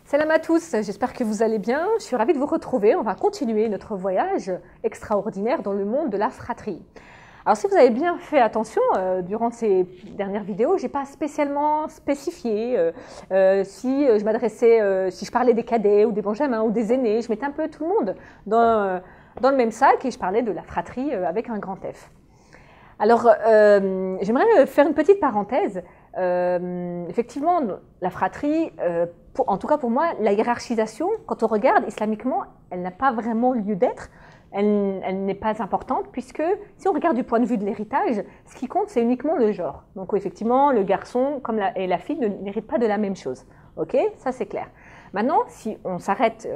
Salam à tous, j'espère que vous allez bien. Je suis ravie de vous retrouver. On va continuer notre voyage extraordinaire dans le monde de la fratrie. Alors si vous avez bien fait attention, durant ces dernières vidéos, je n'ai pas spécialement spécifié si je m'adressais, si je parlais des cadets ou des benjamins ou des aînés. Je mettais un peu tout le monde dans le même sac et je parlais de la fratrie avec un grand F. Alors, j'aimerais faire une petite parenthèse. Effectivement, la fratrie, en tout cas pour moi, la hiérarchisation, quand on regarde islamiquement, elle n'a pas vraiment lieu d'être. Elle n'est pas importante puisque si on regarde du point de vue de l'héritage, ce qui compte, c'est uniquement le genre. Donc effectivement, le garçon et la fille n'héritent pas de la même chose. Ok, ça c'est clair. Maintenant, si on s'arrête,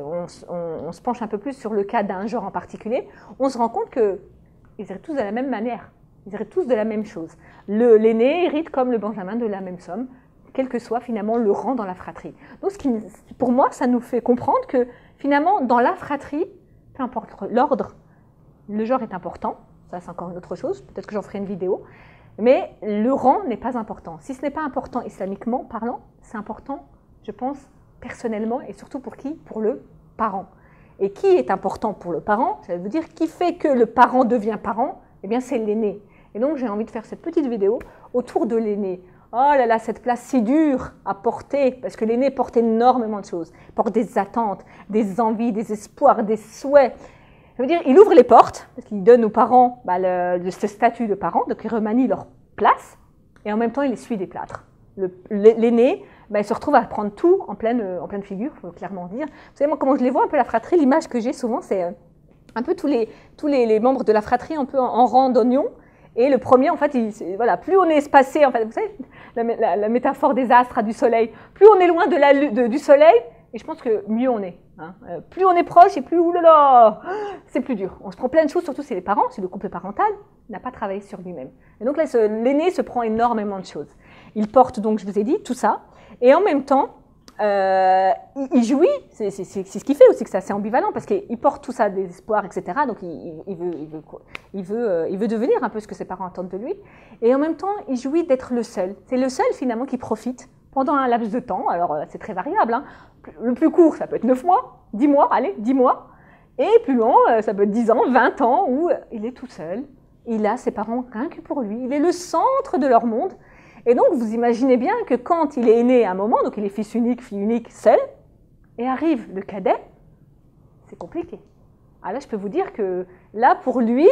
on se penche un peu plus sur le cas d'un genre en particulier, on se rend compte qu'ils héritent tous de la même manière. Ils héritent tous de la même chose. L'aîné hérite comme le benjamin de la même somme, quel que soit finalement le rang dans la fratrie. Donc pour moi, ça nous fait comprendre que finalement, dans la fratrie, peu importe l'ordre, le genre est important. Ça, c'est encore une autre chose. Peut-être que j'en ferai une vidéo. Mais le rang n'est pas important. Si ce n'est pas important islamiquement parlant, c'est important, je pense, personnellement et surtout pour qui? Pour le parent. Et qui est important pour le parent? Ça veut dire qui fait que le parent devient parent? Eh bien, c'est l'aîné. Et donc, j'ai envie de faire cette petite vidéo autour de l'aîné. Oh là là, cette place si dure à porter, parce que l'aîné porte énormément de choses. Il porte des attentes, des envies, des espoirs, des souhaits. Ça veut dire, il ouvre les portes, parce qu'il donne aux parents ce statut de parent, donc il remanie leur place, et en même temps, il essuie des plâtres. L'aîné, il se retrouve à prendre tout en pleine figure, il faut clairement dire. Vous savez, moi, comment je les vois un peu la fratrie, l'image que j'ai souvent, c'est un peu tous les membres de la fratrie un peu en rang d'oignon. Et le premier, en fait, voilà, plus on est espacé, en fait, vous savez, la métaphore des astres du soleil, plus on est loin du soleil, et je pense que mieux on est. Hein. Plus on est proche et plus, oulala, c'est plus dur. On se prend plein de choses, surtout si les parents, si le couple parental n'a pas travaillé sur lui-même. Et donc là, l'aîné se prend énormément de choses. Il porte donc, je vous ai dit, tout ça, et en même temps, il jouit, c'est ce qui fait aussi que c'est assez ambivalent, parce qu'il porte tout ça, des espoirs, etc. Donc il veut devenir un peu ce que ses parents attendent de lui. Et en même temps, il jouit d'être le seul. C'est le seul finalement qui profite pendant un laps de temps. Alors c'est très variable. Hein. Le plus court, ça peut être 9 mois, 10 mois, allez, 10 mois. Et plus long, ça peut être 10 ans, 20 ans, où il est tout seul. Il a ses parents rien que pour lui. Il est le centre de leur monde. Et donc, vous imaginez bien que quand il est né à un moment, donc il est fils unique, fille unique, seul, et arrive le cadet, c'est compliqué. Alors là, je peux vous dire que là, pour lui,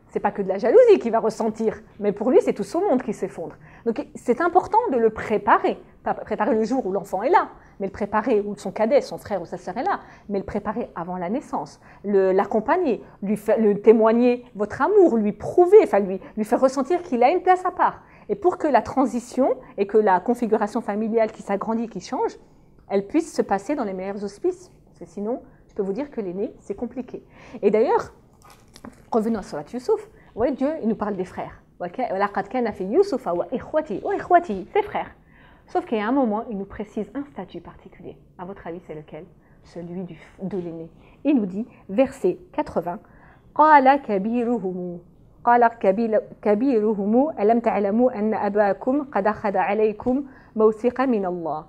c'est pas que de la jalousie qu'il va ressentir, mais pour lui, c'est tout son monde qui s'effondre. Donc, c'est important de le préparer. Pas préparer le jour où l'enfant est là, mais le préparer où son cadet, son frère ou sa sœur est là, mais le préparer avant la naissance, l'accompagner, lui témoigner votre amour, lui prouver, enfin lui faire ressentir qu'il a une place à part. Et pour que la transition et que la configuration familiale qui s'agrandit, qui change, elle puisse se passer dans les meilleurs auspices. Parce que sinon, je peux vous dire que l'aîné, c'est compliqué. Et d'ailleurs, revenons à Surat Yusuf, ouais, Dieu, il nous parle des frères. Ses frères. Sauf qu'il y a un moment, il nous précise un statut particulier. À votre avis, c'est lequel? Celui de l'aîné. Il nous dit, verset 80, قَالَ كَبِيرُهُمُ قال كبيرهم ألم تعلموا أن أباكم قد أخذ عليكم موثقا من الله.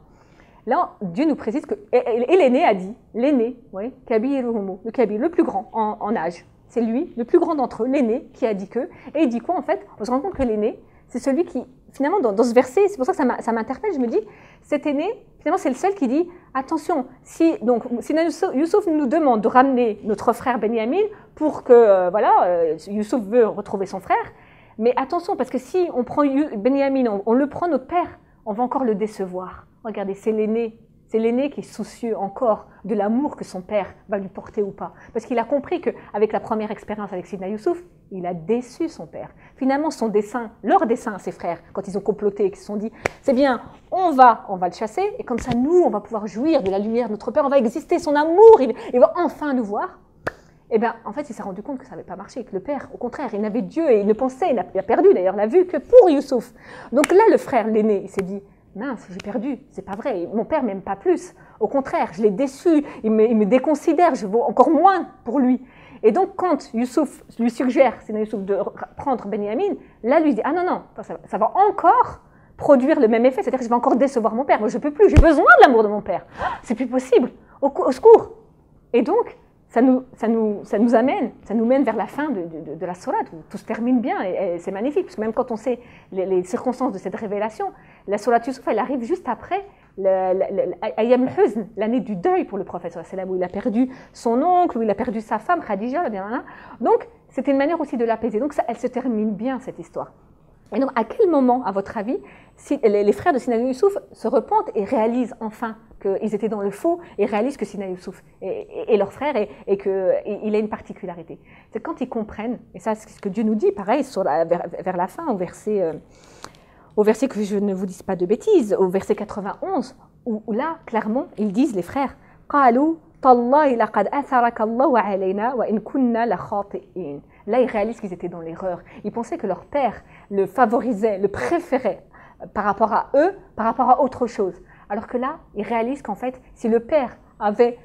Là, Dieu nous précise que, et l'aîné a dit, l'aîné, oui, كبيرهم, le kabir, le plus grand en âge. C'est lui, le plus grand d'entre eux, l'aîné, qui a dit que. Et il dit quoi en fait? On se rend compte que l'aîné, c'est celui qui, finalement, dans ce verset, c'est pour ça que ça m'interpelle, je me dis, cet aîné, finalement, c'est le seul qui dit, attention, si Youssouf nous demande de ramener notre frère Benyamin pour que, Youssouf veut retrouver son frère, mais attention, parce que si on prend Benyamin, on le prend notre père, on va encore le décevoir. Regardez, c'est l'aîné qui est soucieux encore de l'amour que son père va lui porter ou pas. Parce qu'il a compris qu'avec la première expérience avec Sidna Youssouf, il a déçu son père. Finalement, leur dessein, ses frères, quand ils ont comploté et qu'ils se sont dit, c'est bien, on va le chasser, et comme ça, nous, on va pouvoir jouir de la lumière de notre père, on va exister, son amour, il va enfin nous voir. Et bien, en fait, il s'est rendu compte que ça n'avait pas marché, que le père, au contraire, il n'avait Dieu et il ne pensait, il a perdu d'ailleurs la vue que pour Youssouf. Donc là, le frère, l'aîné, il s'est dit, mince, j'ai perdu, c'est pas vrai, mon père m'aime pas plus. Au contraire, je l'ai déçu, il me déconsidère, je vaux encore moins pour lui. Et donc, quand Youssouf lui suggère, c'est Youssouf de prendre Benyamin, là, lui dit, ah non, ça va encore produire le même effet. C'est-à-dire que je vais encore décevoir mon père. Moi, je ne peux plus, j'ai besoin de l'amour de mon père. C'est plus possible. Au secours. Et donc, ça nous amène, ça nous mène vers la fin de la sourate, où tout se termine bien, et c'est magnifique, parce que même quand on sait les circonstances de cette révélation, la sourate Yusuf, elle arrive juste après Ayyam al-Huzn, l'année du deuil pour le prophète, où il a perdu son oncle, où il a perdu sa femme, Khadija, donc c'était une manière aussi de l'apaiser. Donc ça, elle se termine bien, cette histoire. Et donc, à quel moment, à votre avis, si les frères de Sina Youssouf se repentent et réalisent enfin qu'ils étaient dans le faux et réalisent que Sina Youssouf est leur frère et qu'il a une particularité? C'est quand ils comprennent, et ça c'est ce que Dieu nous dit, pareil, vers la fin, au verset que je ne vous dise pas de bêtises, au verset 91, où là, clairement, ils disent, les frères, « قالوا تالله لقد أثرك الله علينا وإن كنا لخاطئين » Là, ils réalisent qu'ils étaient dans l'erreur. Ils pensaient que leur père le favorisait, le préférait par rapport à eux, par rapport à autre chose. Alors que là, ils réalisent qu'en fait, si le père avait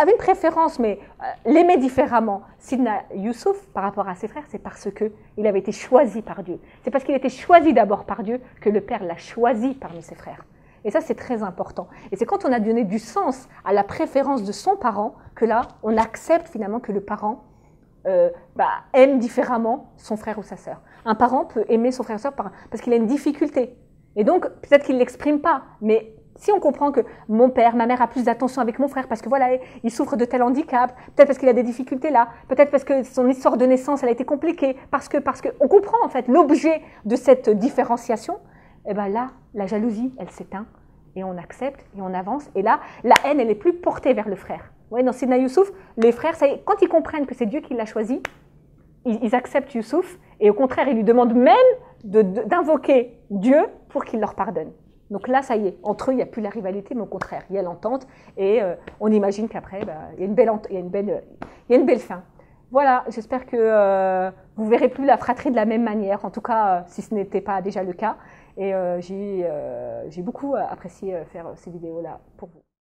une préférence, mais l'aimait différemment, Sidna Youssouf, par rapport à ses frères, c'est parce qu'il avait été choisi par Dieu. C'est parce qu'il était choisi d'abord par Dieu que le père l'a choisi parmi ses frères. Et ça, c'est très important. Et c'est quand on a donné du sens à la préférence de son parent que là, on accepte finalement que le parent aime différemment son frère ou sa sœur. Un parent peut aimer son frère ou sa sœur parce qu'il a une difficulté. Et donc, peut-être qu'il ne l'exprime pas, mais si on comprend que mon père, ma mère a plus d'attention avec mon frère parce que voilà, il souffre de tel handicap, peut-être parce qu'il a des difficultés là, peut-être parce que son histoire de naissance, elle a été compliquée, parce que on comprend en fait l'objet de cette différenciation, et bien là, la jalousie, elle s'éteint, et on accepte, et on avance, et là, la haine, elle n'est plus portée vers le frère. Ouais, dans Sidna Youssouf, les frères, ça y est, quand ils comprennent que c'est Dieu qui l'a choisi, ils acceptent Youssouf, et au contraire, ils lui demandent même d'invoquer Dieu pour qu'il leur pardonne. Donc là, ça y est, entre eux, il n'y a plus la rivalité, mais au contraire, il y a l'entente, et on imagine qu'après, il y a une belle fin. Voilà, j'espère que vous ne verrez plus la fratrie de la même manière, en tout cas, si ce n'était pas déjà le cas. Et j'ai beaucoup apprécié faire ces vidéos-là pour vous.